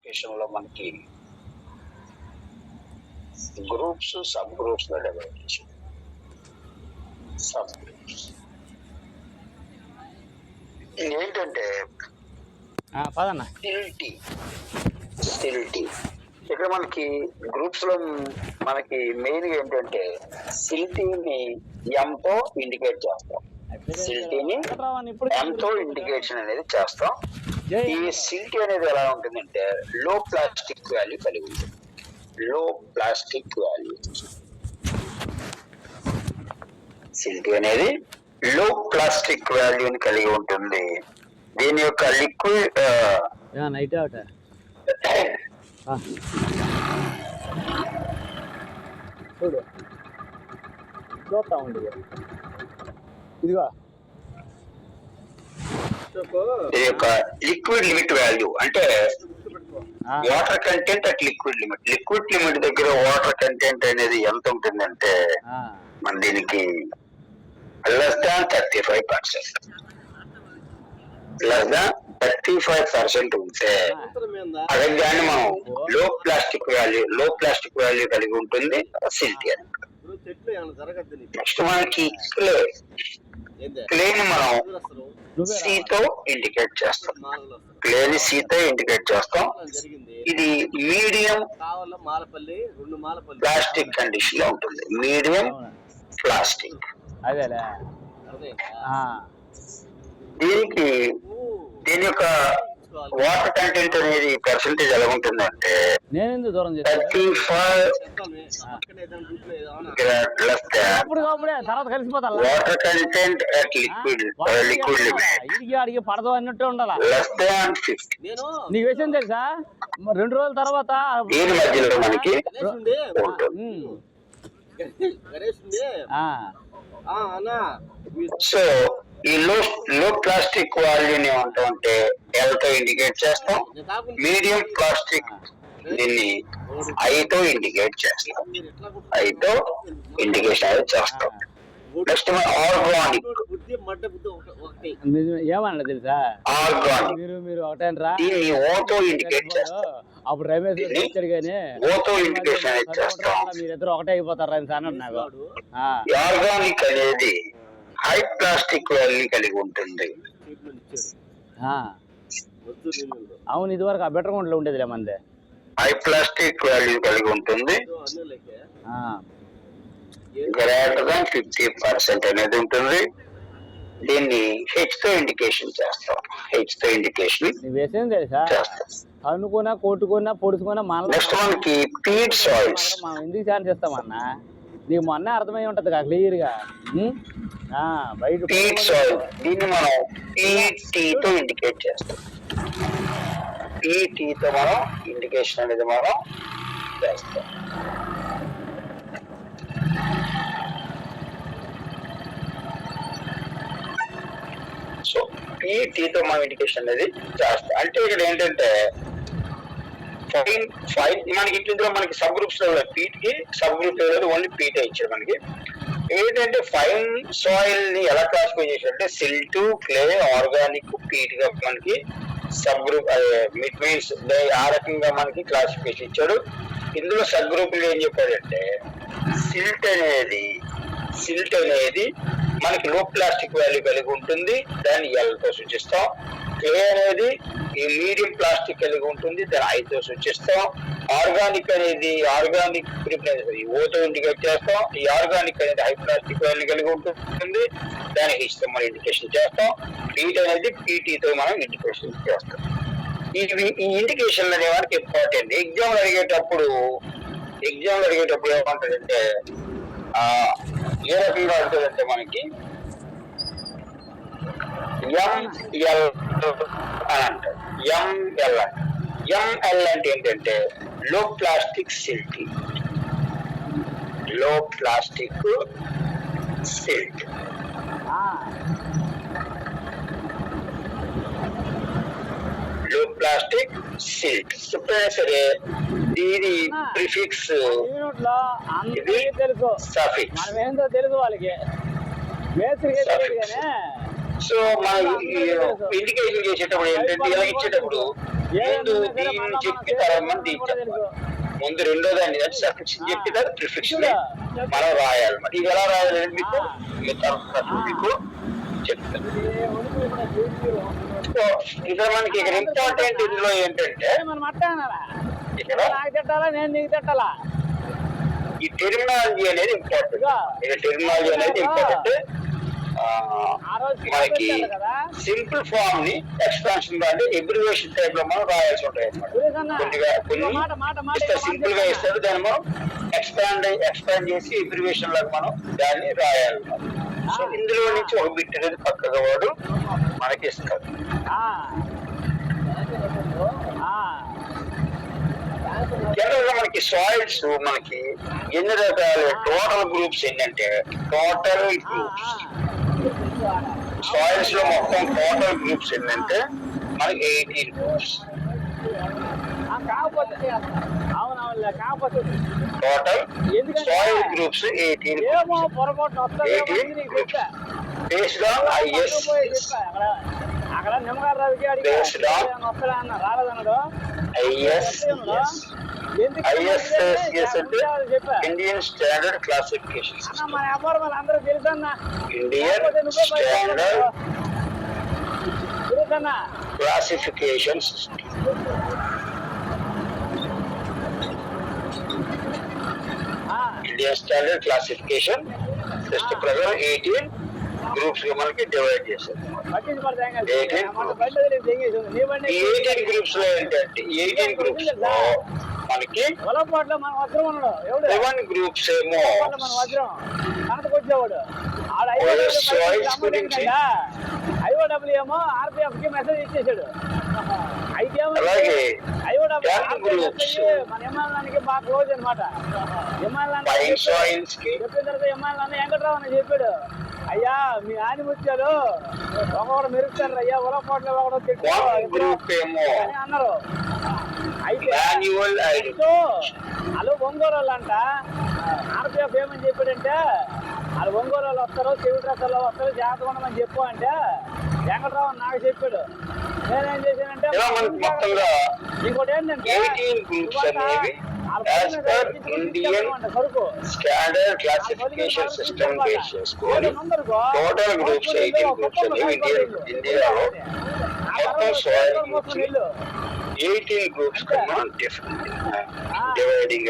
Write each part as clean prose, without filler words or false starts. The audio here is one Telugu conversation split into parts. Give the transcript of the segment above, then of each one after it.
క్లాసిఫికేషన్ లో మనకి గ్రూప్స్ సబ్ గ్రూప్స్ గా డెవలప్ చేసాం. సబ్ గ్రూప్స్ ఏంటంటే సిల్టీ ఇక్కడ మనకి గ్రూప్స్ లో మనకి మెయిన్ గా ఏంటంటే సిల్టీని ఎం తో ఇండికేట్ చేస్తాం. సిల్టీని ఎం తో ఇండికేషన్ అనేది చేస్తాం. ఈ సిల్టీ అనేది ఎలా ఉంటుందంటే లో ప్లాస్టిక్ వాల్యూ కలిగి ఉంటుంది. లో ప్లాస్టిక్ వాల్యూ సిల్టీ అనేది లో ప్లాస్టిక్ వాల్యూని కలిగి ఉంటుంది. దీని యొక్క లిక్విడ్ చూడు చూస్తా ఉండు ఇదిగో ఇది యొక్క లిక్విడ్ లిమిట్ వాల్యూ అంటే water content at liquid limit దగ్గర వాటర్ కంటెంట్ అనేది ఎంత ఉంటుందంటే మన దీనికి లెస్ దాన్ 35%. లెస్ దాన్ 35% ఉంటే అదే దాన్ని మనం లో ప్లాస్టిక్ వాల్యూ కలిగి ఉంటుంది సిల్టీ అని. నెక్స్ట్ మనకి క్లే ని మనం సీతో ఇండికేట్ చేస్తాం. క్లేని సీతో ఇండికేట్ చేస్తాం. ఇది మీడియం ప్లాస్టిక్ కండిషన్ లో ఉంటుంది. Medium plastic. దీని యొక్క వాటర్ కంటెంట్ అనేది పర్సెంటేజ్ ఎలా ఉంటుందంటే 35 వాటర్ కంటెంట్ అట్ లిక్విడ్ అడిగి పడదు అన్నట్టు ఉండాలి. Less than 50. నీకు విషయం తెలుసా 2 రోజుల తర్వాత దీని మధ్యలో మనకి సో ఈ లో ప్లాస్టిక్ వాల్యూని ఏమంటామంటే ఎల్ తో ఇండికేట్ చేస్తాం. మీడియం ప్లాస్టిక్ దీన్ని ఐతో ఇండికేట్ చేస్తాం. ఐతో ఇండికేషన్ చేస్తాం. నెక్స్ట్ ఆర్గానిక్ ఏమన్నా తెలుసా ఆర్గానిక్ మీరు ఒకటేనరా దీన్ని ఓతో ఇండికేట్ చేస్తాం. అప్పుడు రమేష్ వచ్చాడు కానీ ఓతో ఇండికేషన్ చేస్తాం. మీరిద్దరు ఒకటే అయిపోతారు రమేష్ అన్నాడు నాకు. ఆర్గానిక్ అనేది హై ప్లాస్టిక్ వాల్యూ కలిగి ఉంటుంది. అవును ఇదివరకు ఆ బెటర్ గుంటలో ఉండేదిలే మంది. హై ప్లాస్టిక్ వాల్యూ కలిగి ఉంటుంది. గ్రేటర్ దాన్ 50% అనేది ఉంటుంది. దీన్ని హెచ్ తో ఇండికేషన్ చేస్తాం. హెచ్ తో ఇండికేషన్ వేసేం తెలుసా అనుకున్నా కొట్టుకున్నా పొడుచుకున్నా నెక్స్ట్ మనకి పీట్ సాయిల్స్ మనం ఎందుకు ఛాన్స్ చేస్తామన్నా నీకు మొన్న అర్థమై ఉంటది కదా క్లియర్ గా. బయట పీట్ సాయిల్ దీన్ని మనం పీటీ తో ఇండికేట్ చేస్తాం. పీటీ తో మనం ఇండికేషన్ అనేది మనం చేస్తాం. సో పీటీతో మనం ఇండికేషన్ అనేది చేస్తాం. అంటే ఇక్కడ ఏంటంటే ఫైన్ మనకి ఇంట్లో మనకి సబ్ గ్రూప్స్ లో పీట్కి సబ్ గ్రూప్ లేదు, ఓన్లీ పీటే ఇచ్చారు మనకి. ఏంటంటే ఫైన్ సాయిల్ ని ఎలా క్లాసిఫై చేశారంటే సిల్ట్, క్లే, ఆర్గానిక్, పీట్ గా మనకి సబ్ గ్రూప్ మిట్ మీన్స్ ఆ రకంగా మనకి క్లాసిఫికేషన్ ఇచ్చాడు. ఇందులో సబ్ గ్రూపులు ఏం చెప్పాడంటే సిల్ట్ అనేది మనకి లో ప్లాస్టిక్ వాల్యూ కలిగి ఉంటుంది. దాన్ని ఎల్ తో సూచిస్తాం. క్లే అనేది ఈ మీడియం ప్లాస్టిక్ కలిగి ఉంటుంది. దాన్ని ఐ తో సూచిస్తాం. ఆర్గానిక్ అనేది ఆర్గానిక్ ఓతో ఇండికేట్ చేస్తాం. ఈ ఆర్గానిక్ అనేది హై ప్లాస్టిక్ వాల్యూ కలిగి ఉంటుంది. దాన్ని హెచ్ తో మనం ఇండికేషన్ చేస్తాం. పీట్ అనేది పీటీతో మనం ఇండికేషన్ చేస్తాం. ఈ ఇండికేషన్ అనే వారికి ఇంపార్టెంట్. ఎగ్జామ్ అడిగేటప్పుడు ఏమంటారంటే ఏ రకంగా ఉంటుందంటే మనకి ఎంఎల్ అని అంటారు. ఎంఎల్ అంటే ఏంటంటే లో ప్లాస్టిక్ సిల్టీ. లో ప్లాస్టిక్ సిల్ట్ లో ప్లాస్టిక్ సిల్ట్ ఎప్పుడైనా సరే దీని ప్రిఫిక్స్ తెలుసు సఫిక్స్ ఏంటో తెలుసు వాళ్ళకి మేస్త్రికి తెలియదు కానీ సో మన ఇండికేషన్ చేసేటప్పుడు ఏంటంటే ఇలా ఇచ్చేటప్పుడు ముందు దీన్ని చెప్పి తర్వాత మనం దీన్ని చెప్పాలి. ముందు రెండో దాన్ని సఫిక్స్ చెప్పి తర్వాత ప్రిఫిక్స్ మనం రాయాలి. మరి ఇది ఎలా రాయాలి మీకు మీకు చెప్తాను. సో ఇక్కడ మనకి ఇక్కడ ఇంపార్టెంట్ ఇందులో ఏంటంటే ఇక్కడ ఈ టెర్మినాలజీ అనేది ఇంపార్టెంట్. ఇక టెర్మినాలజీ అనేది ఇంపార్టెంట్. మనకి సింపుల్ ఫామ్ ని ఎక్స్పాన్షన్ అంటే ఎబ్రివేషన్ టైప్ లో మనం రాయాల్సి ఉంటాయి అన్నమాట. కొన్ని సింపుల్ గా ఇస్తాడు, దాన్ని మనం ఎక్స్పాండ్ చేసి ఎబ్రివేషన్ లాగా మనం దాన్ని రాయాలి. సో ఇందులో నుంచి ఒక బిట్ అనేది పక్కగా వాడు మనకి ఇస్తాడు. జనరల్ గా మనకి సాయిల్స్ మనకి ఎన్ని రకాల టోటల్ గ్రూప్స్ ఏంటంటే టోటల్ గ్రూప్స్ సాయిల్స్ లో మొత్తం టోటల్ గ్రూప్స్ ఏంటంటే మనకి 18 groups. Total soil groups 18 groups based on is Indian standard classification system. Indian standard classification system. Indian standard classification system ప్రకారం 18 గ్రూప్స్ గా మనకి డివైడ్ చేశారు. 18 గ్రూప్స్ లో ఏంటంటే 18 గ్రూప్స్ లో మనకి 11 గ్రూప్స్ ఏమో గురించి, ఐఓడబ్ల్యూఏమో ఆర్పిఎఫ్ కి మెసేజ్ ఇచ్చేసాడు. అయితే అలాగే మన ఎమ్మెల్యేకి బాగా క్లోజ్ అనమాట. చెప్పిన తర్వాత ఎమ్మెల్యే వెంకట్రావు అని చెప్పాడు, అయ్యా మీ ఆయన ముచ్చాడు ఒకడు మెరుస్తాడు అయ్యా ఉలపోట్లు ఒకడు తిట్టు అని అన్నారు. అయితే వాళ్ళు ఒంగోలు వాళ్ళు అంట. ఆర్పిఎఫ్ ఏమని చెప్పాడంటే వాళ్ళు ఒంగోలు వాళ్ళు వస్తారు, చెవి డ్రెస్సుల్లో వస్తారు, జాగ్రత్త ఉండమని చెప్పు అంటే వెంకట్రావు నాకు చెప్పాడు. నేనేం చేశానంటే ఇంకోటి ఏంటంటే సరుకు స్టాండర్డ్ క్లాసిఫికేషన్ సిస్టమ్ బేస్ చేసుకొని టోటల్ గ్రూప్స్ 18 గ్రూప్స్ అనేవి ఇండియాలో మొత్తం సాయిల్ గ్రూప్స్ 18 గ్రూప్స్ కన్నా డిఫరెంట్. డివైడింగ్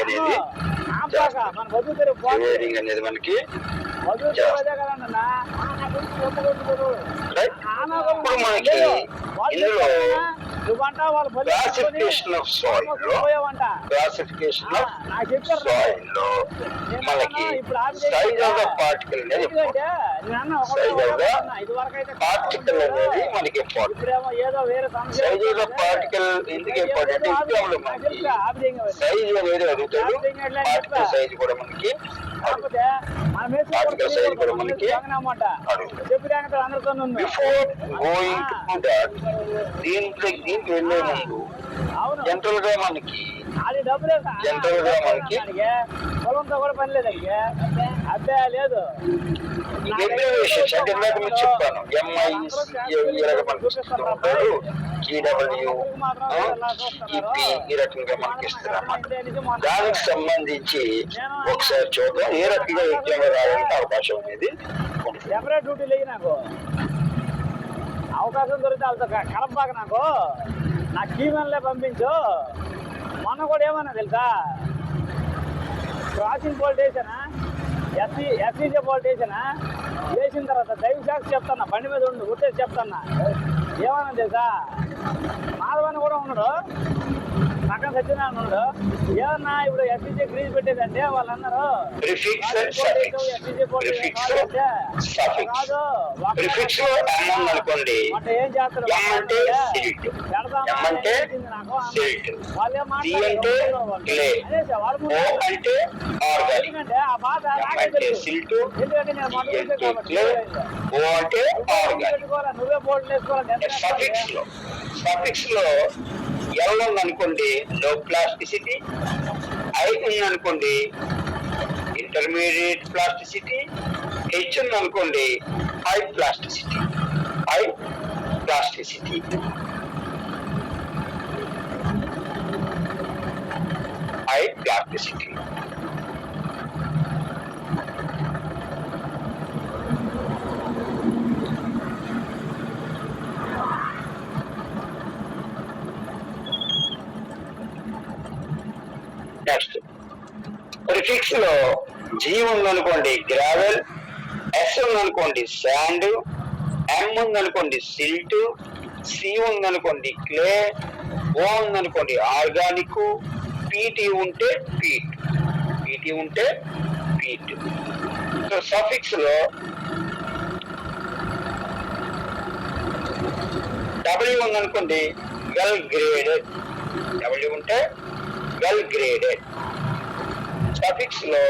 అనేది మనకి ఇప్పుడు మనకి ఇందులో క్లాసిఫికేషన్ ఆఫ్ సాయిల్ లో క్లాసిఫికేషన్ ఆఫ్ సాయిల్ లో మనకి సైజ్ ఆఫ్ ద పార్టికల్ అనేది సైజ్ ఆఫ్ ద పార్టికల్ అనేది మనకి important. Size of the particle ఎందుకు ఇంపార్టెంట్? ఎగ్జామ్ లో మనకి సైజ్ అనేది అడుగుతాడు, పార్టికల్ సైజ్ కూడా మనకి పార్టికల్ సైజ్ కూడా మనకి అడుగుతాడు. బిఫోర్ గోయింగ్ టు దట్ దీంట్లో వెళ్ళే ముందు జనరల్ గా మనకి పొలంతో కూడా పని లేదండి. అబ్బే లేదు ఎబ్రివేషన్స్ అంటే ఇందాక మీరు చెప్పాను ఎంఐ పంపిస్తుంటారు, జీడబ్ల్యూ ఈపీ ఈ రకంగా మనకి ఇస్తున్నారు. దానికి సంబంధించి ఒకసారి చూద్దాం ఏ రకంగా ఎగ్జామ్ రావడానికి అవకాశం అనేది. సెపరేట్ డ్యూటీ లేదు నాకు, అవకాశం దొరికితే వాళ్ళతో కలపాక నా కీమెన్లే పంపించు. మొన్న కూడా ఏమన్నా తెలుసా, క్రాసింగ్ పోల్ వేసానా, ఎస్సీజే పోల్ వేసానా, వేసిన తర్వాత దైవ సాక్షి చెప్తాన్నా, బండి మీద ఉండు గుర్తేసి చెప్తాన్నా. ఏమన్నా తెలుసా, మాధవని కూడా ఉన్నాడు, పక్కన సత్యనారాయణ ఉన్నాడు. ఏమన్నా ఇప్పుడు ఎస్సీజే క్రీజ్ పెట్టేదంటే వాళ్ళు అన్నారు అంటే ఏం చేస్తారు ఎందుకంటే ఆ బాధ ఎందుకంటే నేను నువ్వే బోర్డు వేసుకోవాలి. ఎల్ ఉందనుకోండి లో ప్లాస్టిసిటీ, ఐ ఉందనుకోండి ఇంటర్మీడియట్ ప్లాస్టిసిటీ, హెచ్ ఉందనుకోండి high plasticity. I plasticity. I plasticity. Next prefix లో జీ ఉందనుకోండి గ్రావెల్, ఎస్ ఉందనుకోండి శాండ్, ఎం ఉందనుకోండి సిల్ట్, సి ఉందనుకోండి క్లే, ఓ ఉందనుకోండి ఆర్గానిక్, పీటీ ఉంటే పీట్, పీటీ ఉంటే పీట్. సో సఫిక్స్ లో డబ్ల్యూ ఉందనుకోండి వెల్ గ్రేడెడ్, డబ్ల్యూ ఉంటే వెల్ గ్రేడెడ్. సఫిక్స్ లో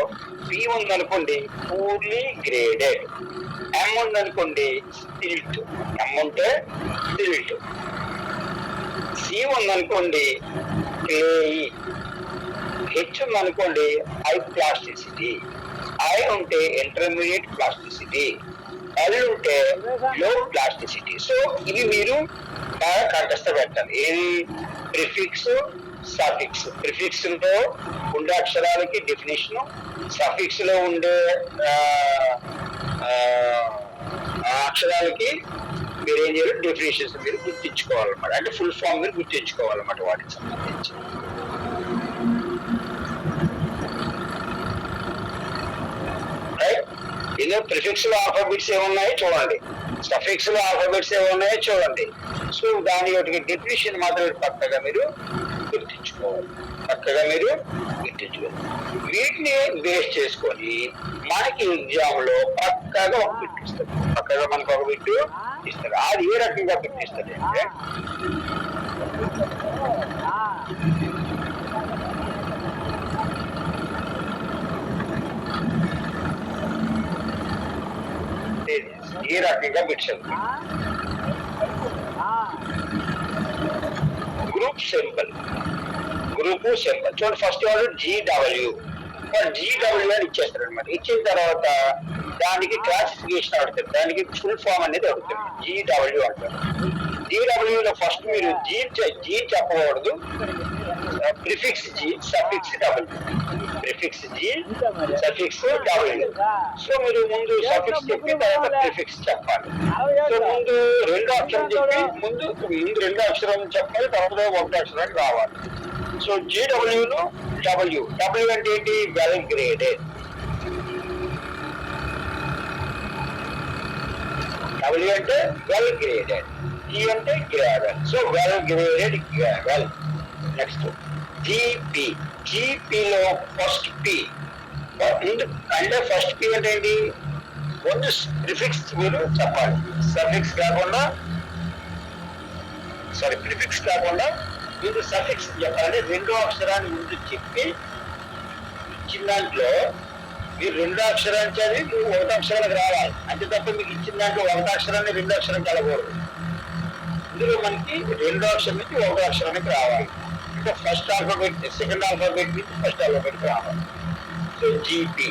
పి ఉందనుకోండి పూర్లీ గ్రేడెడ్, ఎం ఉందనుకోండి సిల్ట్, ఎం ఉంటే సిల్ట్, సి ఉందనుకోండి క్లేయి, హెచ్ ఉందనుకోండి హై ప్లాస్టిసిటీ, ఐ ఉంటే ఇంటర్మీడియట్ ప్లాస్టిసిటీ, ఎల్ ఉంటే లో ప్లాస్టిసిటీ. సో ఇవి మీరు బాగా కంఠస్థ పెట్టాలి. ఏది ప్రిఫిక్స్ సఫిక్స్. ప్రిఫిక్స్ లో ఉండే అక్షరాలకి డెఫినేషన్, సఫిక్స్ లో ఉండే అక్షరాలకి మీరు ఏం చేయాలి డెఫినేషన్స్ మీరు గుర్తించుకోవాలన్నమాట. అంటే ఫుల్ ఫామ్ మీరు గుర్తించుకోవాలన్నమాట వాటికి సంబంధించి. ఇందులో ప్రిఫిక్స్ లో ఆల్ఫాబెట్స్ ఏమున్నాయో చూడండి, సఫిక్స్ లో ఆల్ఫాబెట్స్ ఏమున్నాయో చూడండి. సో దాని యొక్క డెఫినేషన్ మాత్రం పక్కగా మీరు గుర్తించుకోవాలి, పక్కగా మీరు గుర్తించుకోవాలి. వీటిని బేస్ చేసుకొని మనకి ఎగ్జామ్ లో పక్కగా ఒక బిట్ ఇస్తారు, పక్కగా మనకు ఒక బిట్ ఇస్తారు. అది ఏ రకంగా బిట్ ఇస్తారు అంటే ఏ రకంగా bits group symbol, group symbol చూడండి. ఫస్ట్ వాళ్ళు జీడబ్ల్యూ, జీడబ్ల్యూ అని ఇచ్చేస్తారు అనమాట. ఇచ్చిన తర్వాత దానికి క్లాసిఫికేషన్ అడుగుతారు, దానికి ఫుల్ ఫామ్ అనేది అడుగుతారు, జీడబ్ల్యూ అంటారు. జీడబ్ల్యూలో ఫస్ట్ మీరు జీ చెప్పకూడదు, prefix G, suffix W, prefix G, suffix W. So మీరు ముందు సఫిక్స్ చెప్పి తర్వాత ప్రిఫిక్స్ చెప్పాలి. సో ముందు రెండు అక్షరం చెప్పి ముందు రెండు అక్షరాలు చెప్పాలి, తర్వాత ఒకటి అక్షరాలు రావాలి. సో జీడబ్ల్యూలో డబ్ల్యూ, డబ్ల్యూ అంటే ఏంటి వెల్ గ్రేడెడ్, డబ్ల్యూ అంటే వెల్ గ్రేడెడ్, ఈ అంటే gravel. So well graded gravel. Next GP, జీపీలో ఫస్ట్ పి అంటే ఫస్ట్ పి అంటే ఏంటి ముందు ప్రిఫిక్స్ మీరు చెప్పాలి, సఫిక్స్ కాకుండా ప్రిఫిక్స్ కాకుండా మీరు సఫిక్స్ చెప్పాలి. రెండో అక్షరాన్ని ముందు చెప్పి ఇచ్చిన దాంట్లో మీరు రెండో అక్షరాన్ని చదివి మీరు ఒకటో అక్షరానికి రావాలి, అంతే తప్ప మీకు ఇచ్చిన దాంట్లో ఒకటో అక్షరాన్ని రెండో అక్షరం కలగకూడదు. ఇందులో మనకి రెండో అక్షరం నుంచి ఒకటో అక్షరానికి రావాలి, అంటే ఫస్ట్ ఆల్ఫాబెట్ సెకండ్ ఆల్ఫాబెట్ నుంచి ఫస్ట్ ఆల్ఫాబెట్ రావాలి. సో జీపీ,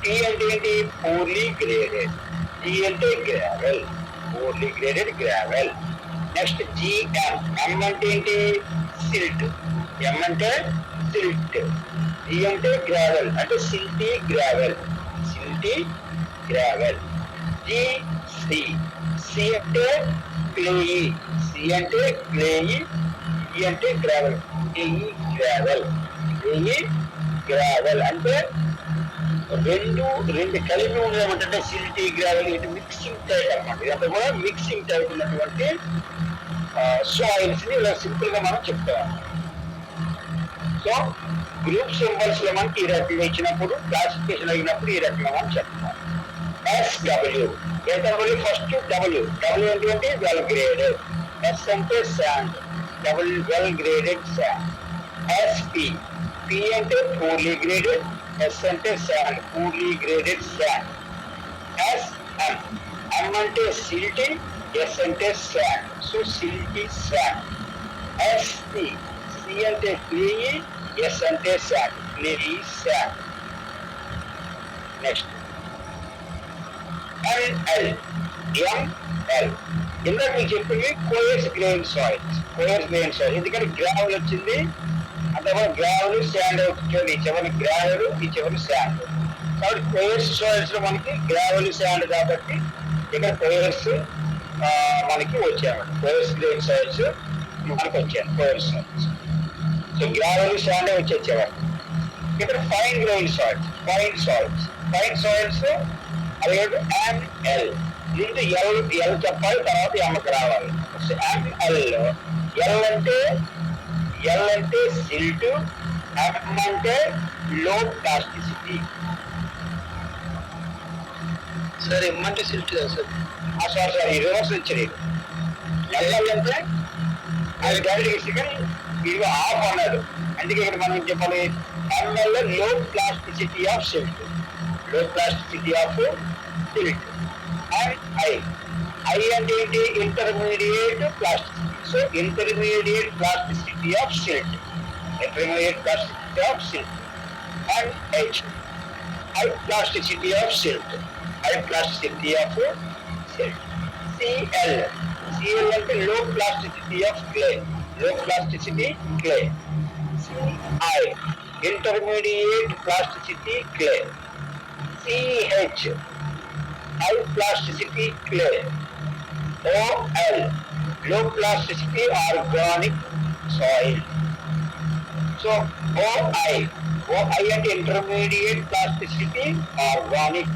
టీ అంటే ఏంటి పూర్లీ గ్రేడెడ్, జీ అంటే gravel, poorly graded gravel. Next GM, M అంటే ఏంటి సిల్ట్, ఎం అంటే సిల్ట్, జీ అంటే గ్రావెల్ అంటే silty gravel, silty gravel. GC, C అంటే క్లేయి, సి అంటే క్లేయి, ఈ అంటే gravel, clayey gravel, clayey gravel. అంటే రెండు కలిపి ఉండేమంటే సిల్టీ గ్రావెల్, ఇది మిక్సింగ్ టైప్ అన్నమాట. ఇదంతా కూడా మిక్సింగ్ టైప్ ఉన్నటువంటి సాయిల్స్ ని ఇలా సింపుల్ గా మనం చెప్తాం. సో గ్రూప్ సింబల్స్ లో మనకి ఈ రకంగా ఇచ్చినప్పుడు క్లాసిఫికేషన్ అయినప్పుడు ఈ రకంగా మనం చెప్తాం. SW, SW first W, W అంటే వెల్ గ్రేడెడ్, ఎస్ అంటే sand, W well graded sand. SP, P అంటే పూర్లీ గ్రేడెడ్, ఎస్ అంటే sand, poorly graded sand. SM, M అంటే సిల్టీ, ఎస్ అంటే sand, so silty sand. ST, C అంటే క్లేయి, ఎస్ అంటే sand, clayey sand. Next ML, ML ఇందాక మీకు చెప్పింది కోయర్స్ గ్రెయిన్ సాయిల్స్ ఎందుకంటే గ్రావెల్ వచ్చింది, అంతవరకు గ్రావెల్ శాండ్ అవుతుంది. ఈ చివరి గ్రావెల్, ఈ చివరి శాండ్. కాబట్టి కోయర్స్ సాయిల్స్ లో మనకి గ్రావెల్ శాండ్ కాబట్టి ఇక్కడ కోయర్స్ మనకి వచ్చాయన్నమాట. కోయర్స్ గ్రెయిన్ సాయిల్స్ మనకి వచ్చాయి. కోయర్స్ సాయిల్స్ సో గ్రావెల్ శాండ్ వచ్చేవారు. ఇక్కడ ఫైన్ గ్రెయిన్ ఫైన్ సాయిల్స్ అది ML ముందు ఎల్ చెప్పాలి, తర్వాత ఎమ్మకి రావాలి. ఎల్ అంటే సిల్ట్, ఎమ్ అంటే లో ప్లాస్టిసిటీ. సార్ ఎమ్మంటే సిల్ట్ కదా సార్? సారీ రివర్స్ వచ్చింది. ఎల్ అంటే అది డైరెక్ట్ కానీ ఇది ఆఫ్ అన్నాడు. అందుకే ఇక్కడ మనం చెప్పాలి ML లో plasticity of silt. And I అంటే ఏంటి? Intermediate plasticity. So intermediate plasticity of silt. And high plasticity of silt. CL అంటే లో plasticity of clay. CI intermediate plasticity clay. CH high plasticity clay. OL లో plasticity organic soil. So OI అంటే intermediate plasticity organic.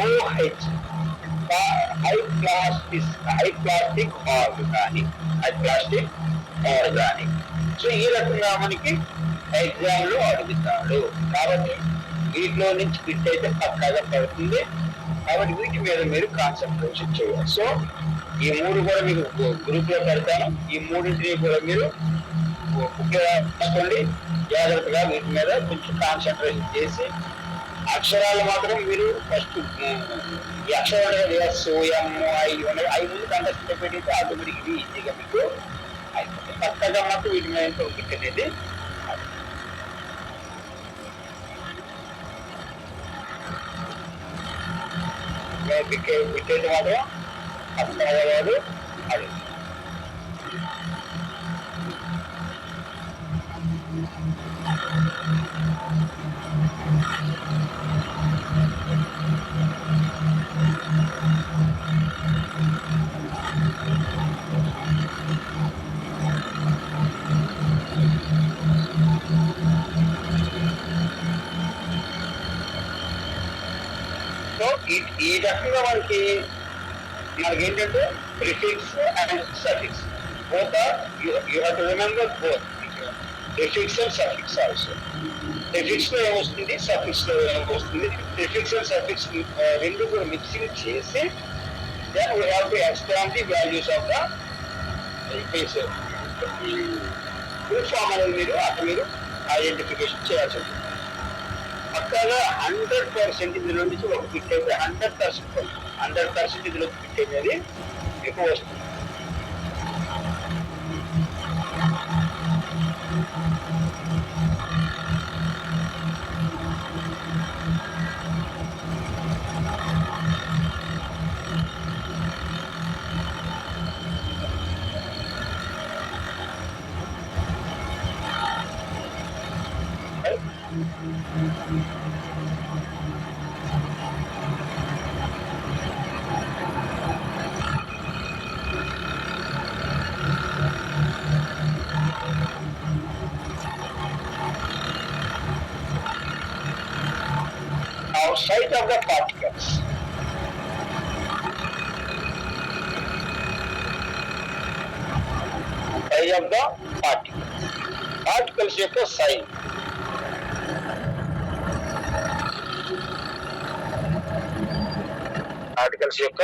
OH high plastic organic. So ఈ రకంగా మనకి ఎగ్జామ్ లో అడుగుతాడు. కాబట్టి వీటిలో నుంచి బిట్ అయితే పక్కాగా పడుతుంది. కాబట్టి వీటి మీద మీరు కాన్సన్ట్రేషన్ చేయాలి. సో ఈ మూడు కూడా మీకు గ్రూప్ లో పెడతాను. ఈ మూడింటిని కూడా మీరు బుక్ రాసుకోండి. జాగ్రత్తగా వీటి మీద కొంచెం కాన్సన్ట్రేషన్ చేసి అక్షరాలు మాత్రం మీరు ఫస్ట్ ఈ అక్షరాలు ఎస్ ఎం ఐ ముందు కంటెస్ట్ పెట్టి ఆటోమేటిక్ ఇది ఈజీగా మీకు అయిపోతుంది. పక్కగా మాత్రం వీటి మీద బిట్ అనేది బిట్టేది మాత్రం అర్థమయ్యేవాడు అది. సో ఈ రకంగా మనకేంటంటే prefix and suffix both you have to remember both prefix and suffix also. Prefix లో ఏమొస్తుంది, సఫిక్స్ లో ఏమొస్తుంది. ప్రిఫిక్స్ అండ్ సఫిక్స్ రెండు కూడా మిక్సింగ్ చేసి then we have to expand the values of the full form అనేది మీరు ఐడెంటిఫికేషన్ చేయాల్సి ఉంటుంది. పక్కగా 100% ఇందులో నుంచి ఒక బిట్ అయితే 100% ఇందులో బిట్ అనేది ఎక్కువ వస్తుంది. Size of the particles. Size of the particles. Particles యొక్క size. పార్టికల్స్ యొక్క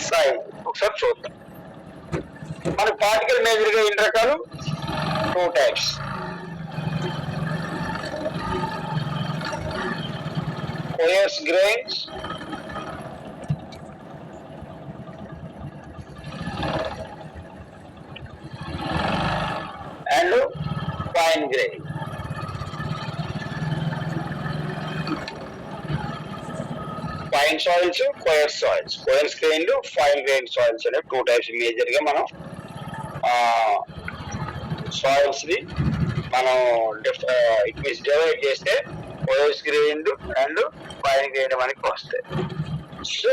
సైజ్ ఒకసారి చూద్దాం. మన పార్టికల్ మేజర్ గా ఎన్ని రకాలు? 2 types. coarse grains and fine grain. Fine soils, coir soils. Coir grained, fine grain soils అనే 2 టైప్స్ మేజర్ గా మనం సాయిల్స్ ని మనం ఇట్ మీన్స్ డివైడ్ చేస్తే coarse grained and fine grained మనకి వస్తాయి. సో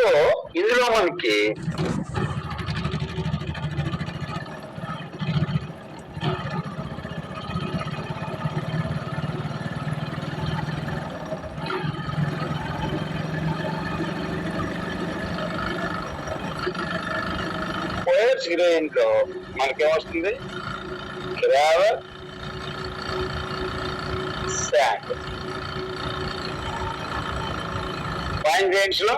ఇందులో మనకి కోయస్ గ్రెయిన్ లో మనకేమొస్తుంది? Gravel, sand. ఫైన్ గ్రెయిన్స్ లో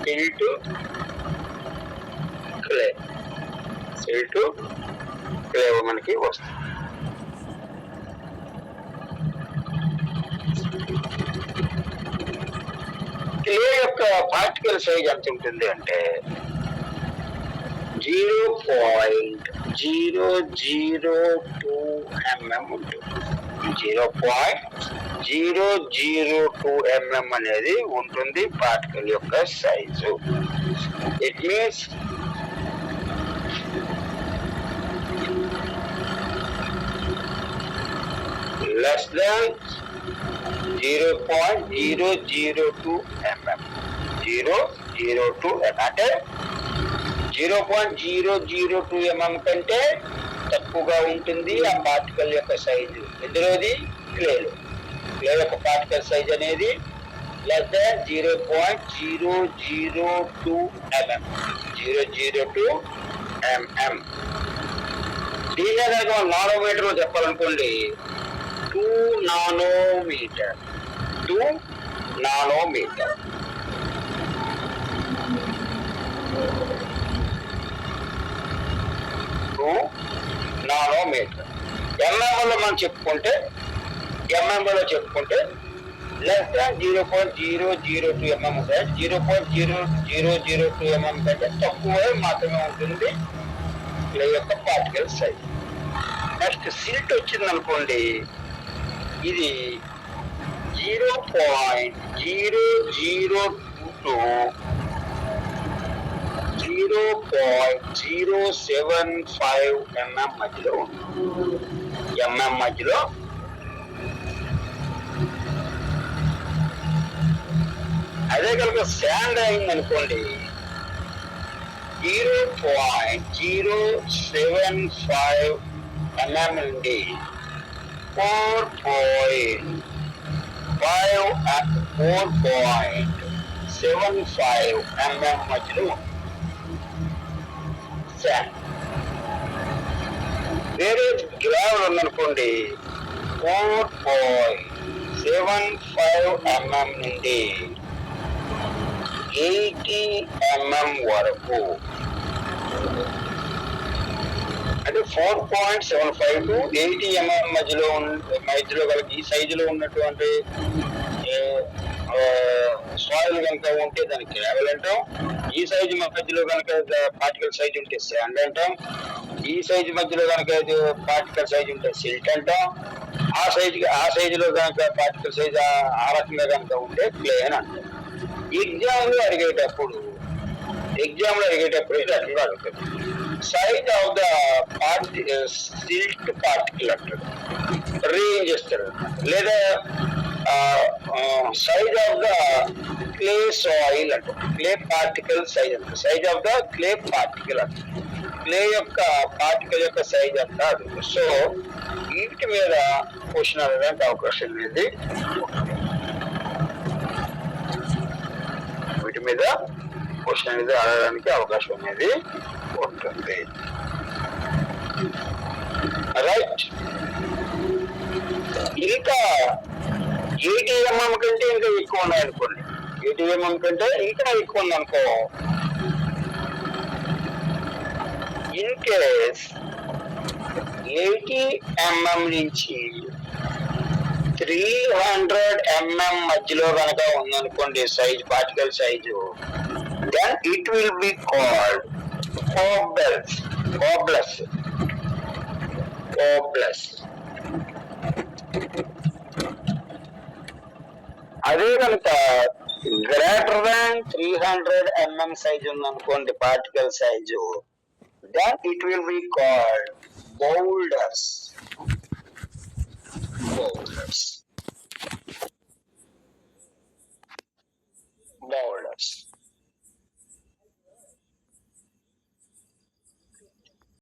సిల్ట్, క్లే. సిల్ట్, క్లే మనకి వస్తుంది. క్లే యొక్క పార్టికల్ సైజ్ ఎంత ఉంటుంది అంటే 0.002 mm ఉంటుంది. 0.002 mm అనేది ఉంటుంది పార్టికల్ యొక్క size. It means less than 0.002 mm. 002 అంటే 0.002 mm కంటే తక్కువగా ఉంటుంది ఆ పార్టికల్ యొక్క సైజు. ఇందులోది క్లేలో. క్లే యొక్క పార్టికల్ సైజ్ అనేది లెస్ దాన్ 0.002 mm. 002 mm. దీని కనుక నానోమీటర్ చెప్పాలనుకోండి 2 నానోమీటర్. 2 నానోమీటర్. నానోమీటర్. ఎంఎంలో మనం చెప్పుకుంటే లెస్ దాన్ 0.002 mm. 0.002 mm కంటే తక్కువ మాత్రమే ఉంటుంది క్లే యొక్క పార్టికల్ సైజ్. నెక్స్ట్ సిల్ట్ వచ్చింది అనుకోండి, ఇది 0.002 to 0.075 mm మధ్యలో ఉంటుంది. mm మధ్యలో. అదే కనుక శాండ్ అయింది అనుకోండి 0.075 mm నుండి 4.75 mm మధ్యలో శాండ్. వేరే గ్రావెల్ ఉందనుకోండి 4.75 mm నుండి 80 mm వరకు. అంటే 4.75 to 80 mm మధ్యలో కలిగి ఈ సైజులో ఉన్నటువంటి సాయిల్ కనుక ఉంటే దానికి గ్రావెల్ అంటాం. ఈ సైజు మధ్యలో కనుక పార్టికల్ సైజ్ ఉంటే శాండ్ అంటాం. ఈ సైజు మధ్యలో కనుక పార్టికల్ సైజ్ ఉంటే సిల్ట్ అంటాం. ఆ సైజులో కనుక పార్టికల్ సైజ్ ఆ రకంగా కనుక ఉంటే క్లే అని అంటాం. ఎగ్జామ్ లో అడిగేటప్పుడు ఈ రకంగా అడుగుతుంది. Size of the silt particle అంటాడు, రేంజ్ చేస్తాడు. లేదా size of the clay soil అంటాడు. క్లే పార్టికల్ సైజ్ అంటారు. Size of the clay particle అంటారు. క్లే యొక్క పార్టికల్ యొక్క సైజ్ అంతా అడుగుతుంది. సో వీటి మీద క్వశ్చన్ అడగడానికి అవకాశం అనేది ఉంటుంది. రైట్. ఇంకా 80 mm కంటే ఇంకా ఎక్కువ ఉన్నాయనుకోండి. 80 mm కంటే ఇంకా ఎక్కువ ఉందనుకో, ఇన్ కేస్ 80 mm నుంచి 300 mm మధ్యలో కనుక ఉందనుకోండి size, particle size, then it will be called cobless. అదే కనుక గ్రేటర్ దాన్ 300 mm సైజ్ ఉందనుకోండి, particle size, then it will be called